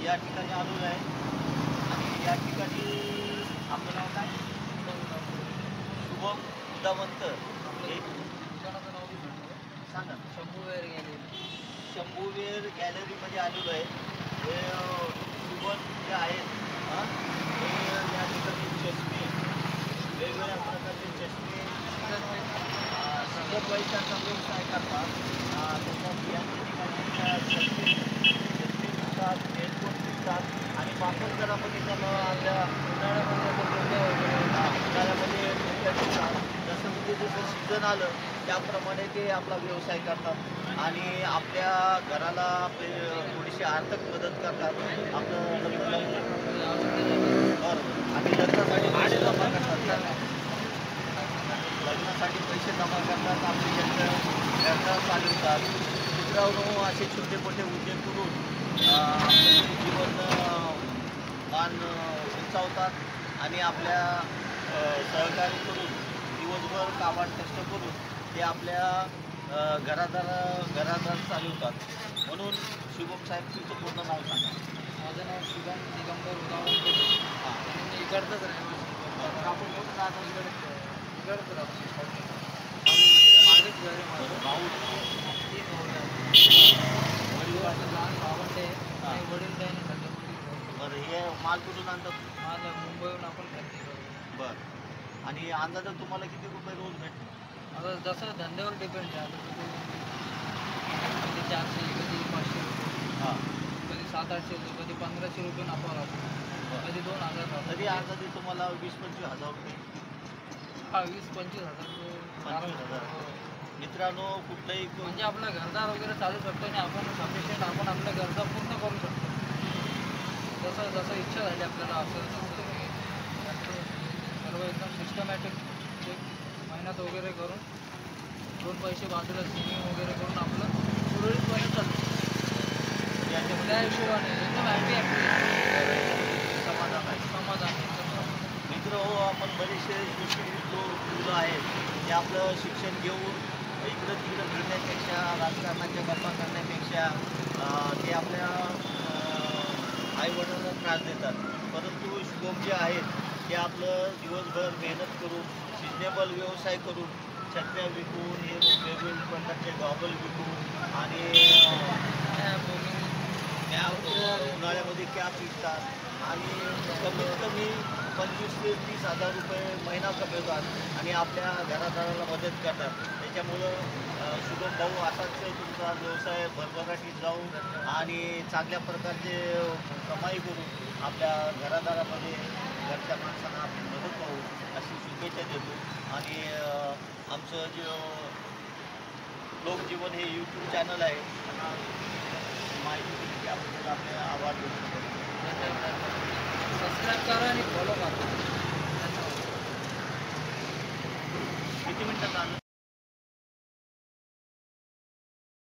या ठिकाणी आलेलो आहे आणि या ठिकाणी आपलं नाव काय? शुभम उदावंत हे सांगा. शंभूवेर गॅलरीमध्ये आलेलो आहे. हे शुभम जे आहेत हे या ठिकाणी चष्मे वेगवेगळ्या प्रकारचे चष्मे सगळं पैशाचा व्यवसाय करतात. त्याच्यात यांच्या ठिकाणी चष्मे विकतात, हेडफोन विकतात आणि वापर दरामध्ये त्याला आपल्या उन्हाळ्यामध्ये विकतात. जसं म्हणजे जसं सीझन आलं त्याप्रमाणे ते आपला व्यवसाय करतात आणि आपल्या घराला आपले थोडीशी आर्थिक मदत करतात. आपलं आणि लग्नासाठी पैसे जमा करतात. लग्नासाठी पैसे जमा करतात, आपले व्यवसाय चालवतात. मित्रांनो, असे छोटे मोठे उद्योग करून आपले जीवन मान उंचावतात आणि आपल्या सहकार्य करून दिवसभर काबाड कष्ट करून ते आपल्या घरादार चालवतात. म्हणून शुभम साहेब, तुमचं पूर्ण नाव सांगा. माझं नाव शुभम दिगंबर उदावंत. मी इकडचंच राहतो. आपण कुठं राहतो? इकडंच राहतो. मागेच घर आहे माझं. भाऊ वडिलांचं लहान भावंड आहे आणि वडील काही नाही सध्या. बरं, हे माल कुठून आणतात? माझं मुंबईहून आपण खरेदी करतो. बरं. आणि अंदाजा तुम्हाला किती रुपये रोज भेटते? आता जसं धंद्यावर डिपेंड आहे. कधी 400, कधी 500 रुपये, हां. कधी 700-800 रुपये, कधी 1500 रुपये नफा राहतो, कधी 2000 राहतो. तरी अंदाजे तुम्हाला 20-25 हजार रुपये? हा, 20-25 हजार रुपये. 25,000. मित्रांनो, कुठलंही म्हणजे आपला घरदार वगैरे चालू शकतो आणि आपण सफिशियंट आपण आपल्या गरजा पूर्ण करू शकतो. जसं जसं इच्छा झाली आपल्याला असं तसं सर्व एकदम सिस्टमॅटिक मेहनत वगैरे करून 2 पैसे बाजूला सेविंग वगैरे करून आपलं सुरळीतपणे चालतं. त्या हिशोबाने एकदम समाधान आहे. समाधान मित्र हो, आपण बरेचसे सुशिक्षित मुलं आहेत ते आपलं शिक्षण घेऊन इकडं तिकडं फिरण्यापेक्षा, राजकारणाच्या गप्पा करण्यापेक्षा ते आपल्या आईवडिलांना त्रास देतात. परंतु शुभम जे आहेत ते आपलं दिवसभर मेहनत करून सिजनेबल व्यवसाय करून छत्र्या विकून, हे वेगवेगळे प्रकारचे गॉगल विकून आणि उन्हाळ्यामध्ये कॅप विकतात आणि कमीत कमी 25,000 ते 30,000 रुपये महिना कमवतात आणि आपल्या घरादाराला मदत करतात. त्याच्यामुळं शुभम भाऊ असाच तुमचा व्यवसाय भरभराटीत जाऊन आणि चांगल्या प्रकारचे कमाई करून आपल्या घरादारामध्ये घरच्या माणसांना आपली मदत पाहू अशी शुभेच्छा देतो. आणि आमचं जे लोकजीवन हे यूट्यूब चॅनल आहे, माहिती दिली त्याबद्दल आपले आभार व्यक्त करतो. सबस्क्राईब करा आणि फॉलो करा. किती मिनटं चालू?